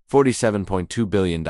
$47.2 billion.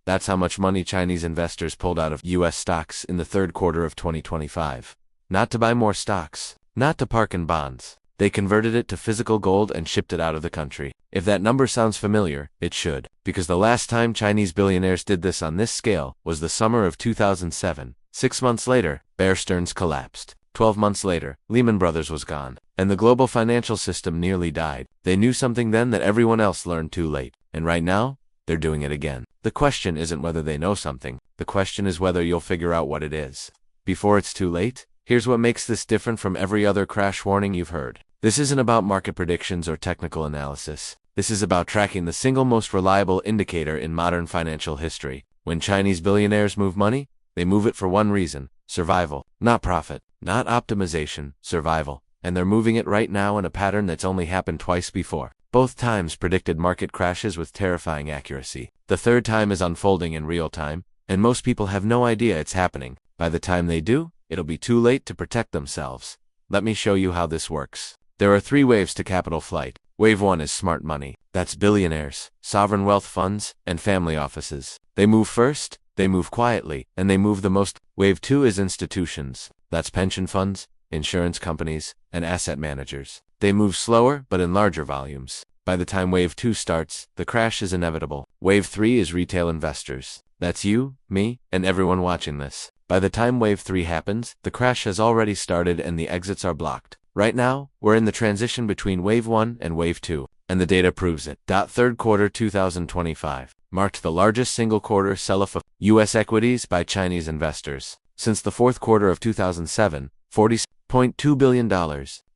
That's how much money Chinese investors pulled out of U.S. stocks in the third quarter of 2025. Not to buy more stocks, not to park in bonds. They converted it to physical gold and shipped it out of the country. If that number sounds familiar, it should, because the last time Chinese billionaires did this on this scale was the summer of 2007. 6 months later, Bear Stearns collapsed. 12 months later, Lehman Brothers was gone, and the global financial system nearly died. They knew something then that everyone else learned too late, and right now, they're doing it again. The question isn't whether they know something, the question is whether you'll figure out what it is. Before it's too late, here's what makes this different from every other crash warning you've heard. This isn't about market predictions or technical analysis. This is about tracking the single most reliable indicator in modern financial history. When Chinese billionaires move money, they move it for one reason: survival. Not profit, not optimization, survival. And they're moving it right now in a pattern that's only happened twice before. Both times predicted market crashes with terrifying accuracy. The third time is unfolding in real time, and most people have no idea it's happening. By the time they do, it'll be too late to protect themselves. Let me show you how this works. There are 3 waves to capital flight. Wave 1 is smart money. That's billionaires, sovereign wealth funds, and family offices. They move first, they move quietly, and they move the most. Wave 2 is institutions. That's pension funds, insurance companies, and asset managers. They move slower, but in larger volumes. By the time Wave 2 starts, the crash is inevitable. Wave 3 is retail investors. That's you, me, and everyone watching this. By the time Wave 3 happens, the crash has already started and the exits are blocked. Right now, we're in the transition between Wave 1 and Wave 2, and the data proves it. Third quarter 2025 marked the largest single quarter sell-off of U.S. equities by Chinese investors since the fourth quarter of 2007, $40.2 billion.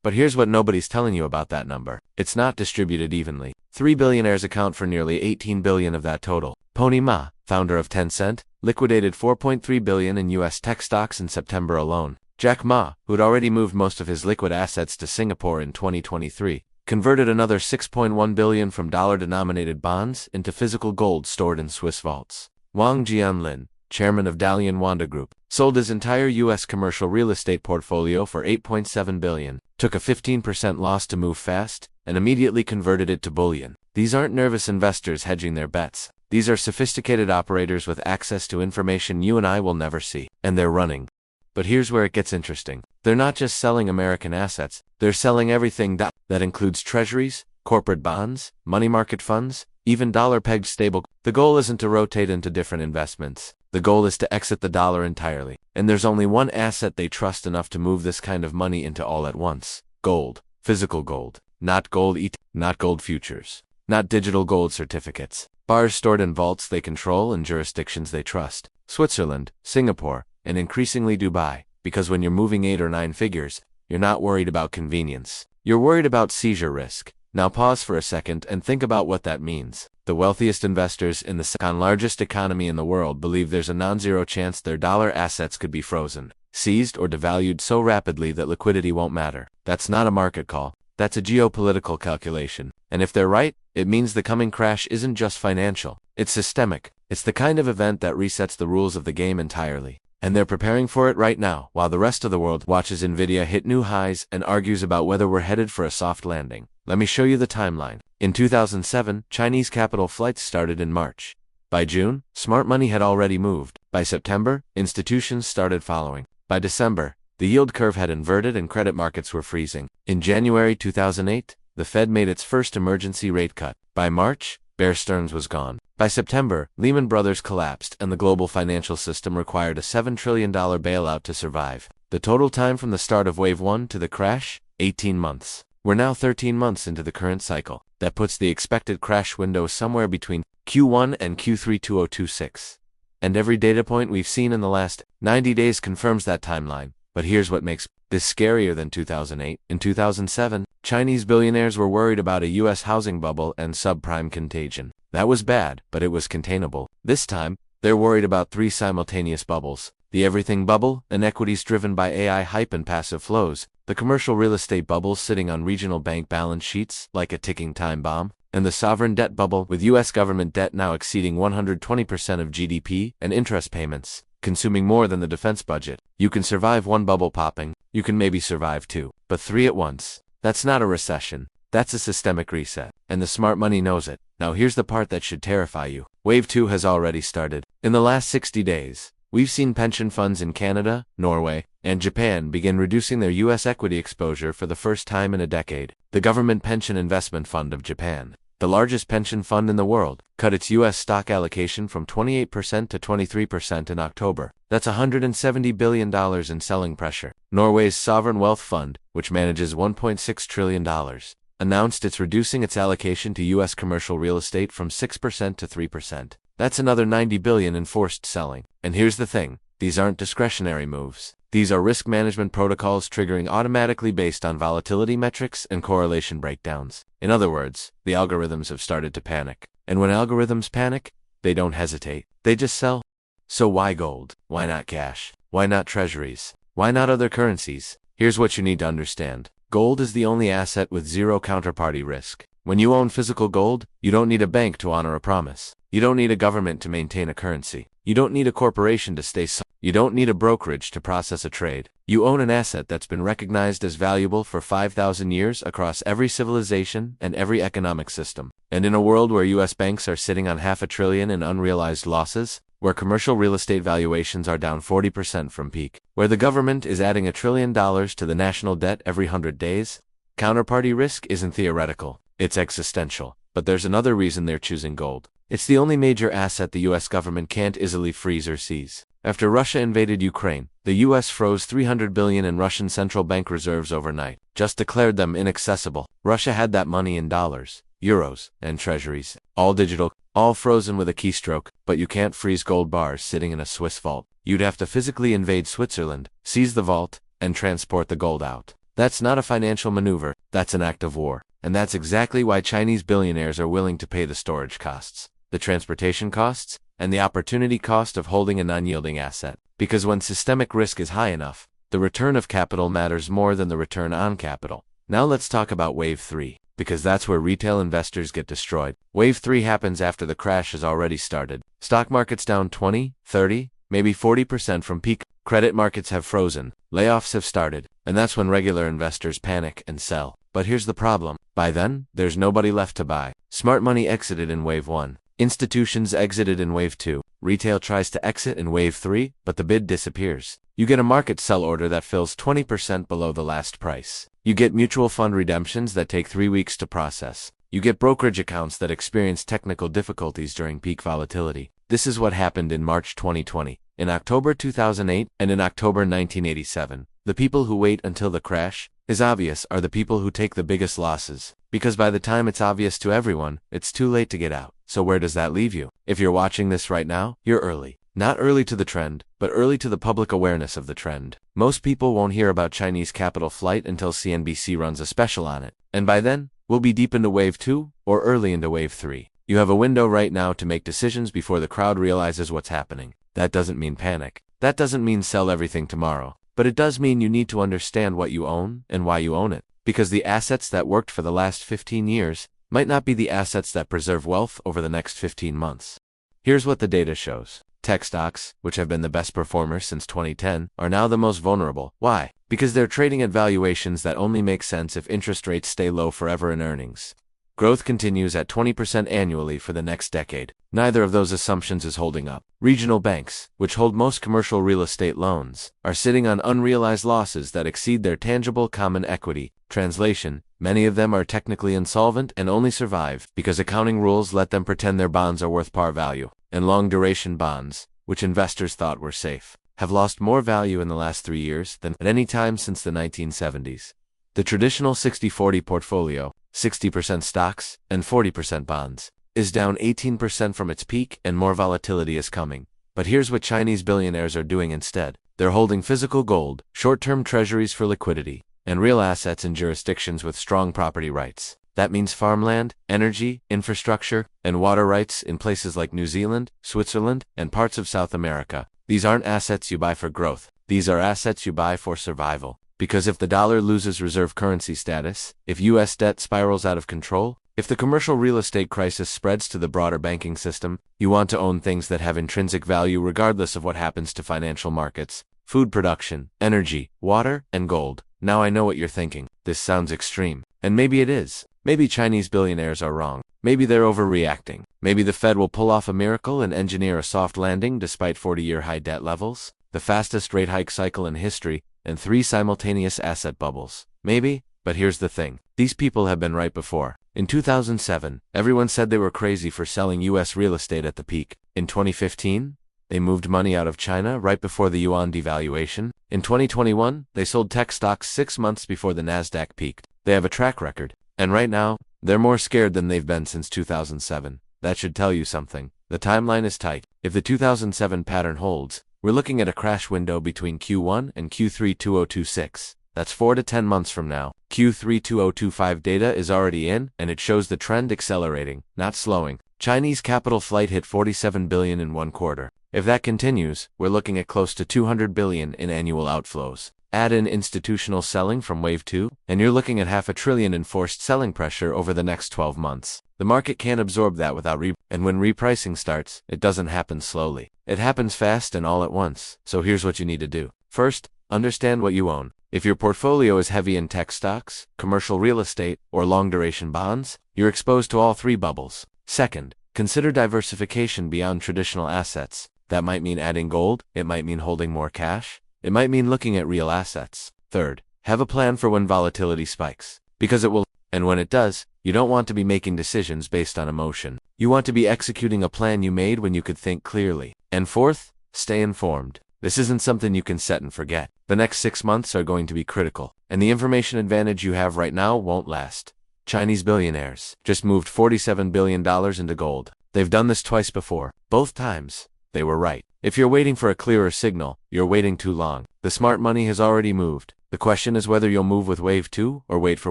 But here's what nobody's telling you about that number. It's not distributed evenly. 3 billionaires account for nearly $18 billion of that total. Pony Ma, founder of Tencent, liquidated $4.3 billion in U.S. tech stocks in September alone. Jack Ma, who'd already moved most of his liquid assets to Singapore in 2023, converted another $6.1 billion from dollar-denominated bonds into physical gold stored in Swiss vaults. Wang Jianlin, chairman of Dalian Wanda Group, sold his entire U.S. commercial real estate portfolio for $8.7 billion, took a 15% loss to move fast, and immediately converted it to bullion. These aren't nervous investors hedging their bets. These are sophisticated operators with access to information you and I will never see, and they're running. But here's where it gets interesting. They're not just selling American assets, they're selling everything that includes treasuries, corporate bonds, money market funds, even dollar-pegged stable. The goal isn't to rotate into different investments. The goal is to exit the dollar entirely. And there's only one asset they trust enough to move this kind of money into all at once. Gold. Physical gold. Not gold not gold futures. Not digital gold certificates. Bars stored in vaults they control and jurisdictions they trust. Switzerland, Singapore, and increasingly Dubai, because when you're moving 8 or 9 figures, you're not worried about convenience. You're worried about seizure risk. Now pause for a second and think about what that means. The wealthiest investors in the second largest economy in the world believe there's a non-zero chance their dollar assets could be frozen, seized or devalued so rapidly that liquidity won't matter. That's not a market call. That's a geopolitical calculation. And if they're right, it means the coming crash isn't just financial. It's systemic. It's the kind of event that resets the rules of the game entirely. And they're preparing for it right now, while the rest of the world watches Nvidia hit new highs and argues about whether we're headed for a soft landing. Let me show you the timeline. In 2007, Chinese capital flights started in March. By June, smart money had already moved. By September, institutions started following. By December, the yield curve had inverted and credit markets were freezing. In January 2008, the Fed made its first emergency rate cut. By March, Bear Stearns was gone. By September, Lehman Brothers collapsed and the global financial system required a $7 trillion bailout to survive. The total time from the start of Wave 1 to the crash? 18 months. We're now 13 months into the current cycle. That puts the expected crash window somewhere between Q1 and Q3 2026. And every data point we've seen in the last 90 days confirms that timeline. But here's what makes this scarier than 2008. In 2007, Chinese billionaires were worried about a U.S. housing bubble and subprime contagion. That was bad, but it was containable. This time, they're worried about 3 simultaneous bubbles. The everything bubble, an equities driven by AI hype and passive flows. The commercial real estate bubble sitting on regional bank balance sheets like a ticking time bomb. And the sovereign debt bubble with U.S. government debt now exceeding 120% of GDP and interest payments, consuming more than the defense budget. You can survive one bubble popping, you can maybe survive 2, but 3 at once. That's not a recession. That's a systemic reset. And the smart money knows it. Now here's the part that should terrify you. Wave 2 has already started. In the last 60 days, we've seen pension funds in Canada, Norway, and Japan begin reducing their U.S. equity exposure for the first time in a decade. The Government Pension Investment Fund of Japan, the largest pension fund in the world, cut its U.S. stock allocation from 28% to 23% in October. That's $170 billion in selling pressure. Norway's sovereign wealth fund, which manages $1.6 trillion, announced it's reducing its allocation to U.S. commercial real estate from 6% to 3%. That's another $90 billion in forced selling. And here's the thing, these aren't discretionary moves. These are risk management protocols triggering automatically based on volatility metrics and correlation breakdowns. In other words, the algorithms have started to panic. And when algorithms panic, they don't hesitate. They just sell. So why gold? Why not cash? Why not treasuries? Why not other currencies? Here's what you need to understand. Gold is the only asset with zero counterparty risk. When you own physical gold, you don't need a bank to honor a promise. You don't need a government to maintain a currency. You don't need a corporation to stay solvent. You don't need a brokerage to process a trade. You own an asset that's been recognized as valuable for 5,000 years across every civilization and every economic system. And in a world where U.S. banks are sitting on $500 billion in unrealized losses, where commercial real estate valuations are down 40% from peak, where the government is adding $1 trillion to the national debt every 100 days, counterparty risk isn't theoretical, it's existential. But there's another reason they're choosing gold. It's the only major asset the U.S. government can't easily freeze or seize. After Russia invaded Ukraine, the U.S. froze $300 billion in Russian central bank reserves overnight, just declared them inaccessible. Russia had that money in dollars, euros, and treasuries, all digital, all frozen with a keystroke, but you can't freeze gold bars sitting in a Swiss vault. You'd have to physically invade Switzerland, seize the vault, and transport the gold out. That's not a financial maneuver, that's an act of war. And that's exactly why Chinese billionaires are willing to pay the storage costs, the transportation costs, and the opportunity cost of holding a non-yielding asset. Because when systemic risk is high enough, the return of capital matters more than the return on capital. Now let's talk about Wave 3, because that's where retail investors get destroyed. Wave 3 happens after the crash has already started. Stock markets down 20, 30, maybe 40% from peak. Credit markets have frozen, layoffs have started, and that's when regular investors panic and sell. But here's the problem. By then, there's nobody left to buy. Smart money exited in Wave 1. Institutions exited in Wave 2. Retail tries to exit in Wave 3, but the bid disappears. You get a market sell order that fills 20% below the last price. You get mutual fund redemptions that take 3 weeks to process. You get brokerage accounts that experience technical difficulties during peak volatility. This is what happened in March 2020, in October 2008, and in October 1987. The people who wait until the crash is obvious are the people who take the biggest losses. Because by the time it's obvious to everyone, it's too late to get out. So where does that leave you? If you're watching this right now, you're early. Not early to the trend, but early to the public awareness of the trend. Most people won't hear about Chinese capital flight until CNBC runs a special on it. And by then, we'll be deep into Wave 2 or early into Wave 3. You have a window right now to make decisions before the crowd realizes what's happening. That doesn't mean panic. That doesn't mean sell everything tomorrow. But it does mean you need to understand what you own and why you own it. Because the assets that worked for the last 15 years might not be the assets that preserve wealth over the next 15 months. Here's what the data shows. Tech stocks, which have been the best performers since 2010, are now the most vulnerable. Why? Because they're trading at valuations that only make sense if interest rates stay low forever in earnings. Growth continues at 20% annually for the next decade. Neither of those assumptions is holding up. Regional banks, which hold most commercial real estate loans, are sitting on unrealized losses that exceed their tangible common equity. Translation, many of them are technically insolvent and only survive because accounting rules let them pretend their bonds are worth par value. And long-duration bonds, which investors thought were safe, have lost more value in the last 3 years than at any time since the 1970s. The traditional 60-40 portfolio, 60% stocks and 40% bonds, is down 18% from its peak and more volatility is coming. But here's what Chinese billionaires are doing instead. They're holding physical gold, short-term treasuries for liquidity, and real assets in jurisdictions with strong property rights. That means farmland, energy, infrastructure, and water rights in places like New Zealand, Switzerland, and parts of South America. These aren't assets you buy for growth. These are assets you buy for survival. Because if the dollar loses reserve currency status, if U.S. debt spirals out of control, if the commercial real estate crisis spreads to the broader banking system, you want to own things that have intrinsic value regardless of what happens to financial markets. Food production, energy, water, and gold. Now I know what you're thinking. This sounds extreme. And maybe it is. Maybe Chinese billionaires are wrong. Maybe they're overreacting. Maybe the Fed will pull off a miracle and engineer a soft landing despite 40-year high debt levels, the fastest rate hike cycle in history, and 3 simultaneous asset bubbles. Maybe, but here's the thing. These people have been right before. In 2007, everyone said they were crazy for selling US real estate at the peak. In 2015, they moved money out of China right before the yuan devaluation. In 2021, they sold tech stocks 6 months before the Nasdaq peaked. They have a track record. And right now, they're more scared than they've been since 2007. That should tell you something. The timeline is tight. If the 2007 pattern holds, we're looking at a crash window between Q1 and Q3 2026. That's 4 to 10 months from now. Q3 2025 data is already in, and it shows the trend accelerating, not slowing. Chinese capital flight hit 47 billion in one quarter. If that continues, we're looking at close to 200 billion in annual outflows. Add in institutional selling from Wave 2, and you're looking at $500 billion in forced selling pressure over the next 12 months. The market can't absorb that without and when repricing starts, it doesn't happen slowly. It happens fast and all at once. So here's what you need to do. First, understand what you own. If your portfolio is heavy in tech stocks, commercial real estate, or long-duration bonds, you're exposed to all 3 bubbles. Second, consider diversification beyond traditional assets. That might mean adding gold, it might mean holding more cash, it might mean looking at real assets. Third, have a plan for when volatility spikes. Because it will, and when it does, you don't want to be making decisions based on emotion. You want to be executing a plan you made when you could think clearly. And fourth, stay informed. This isn't something you can set and forget. The next 6 months are going to be critical, and the information advantage you have right now won't last. Chinese billionaires just moved $47 billion into gold. They've done this twice before. Both times, they were right. If you're waiting for a clearer signal, you're waiting too long. The smart money has already moved. The question is whether you'll move with Wave 2 or wait for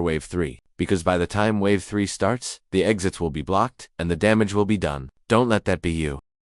Wave 3. Because by the time Wave 3 starts, the exits will be blocked and the damage will be done. Don't let that be you.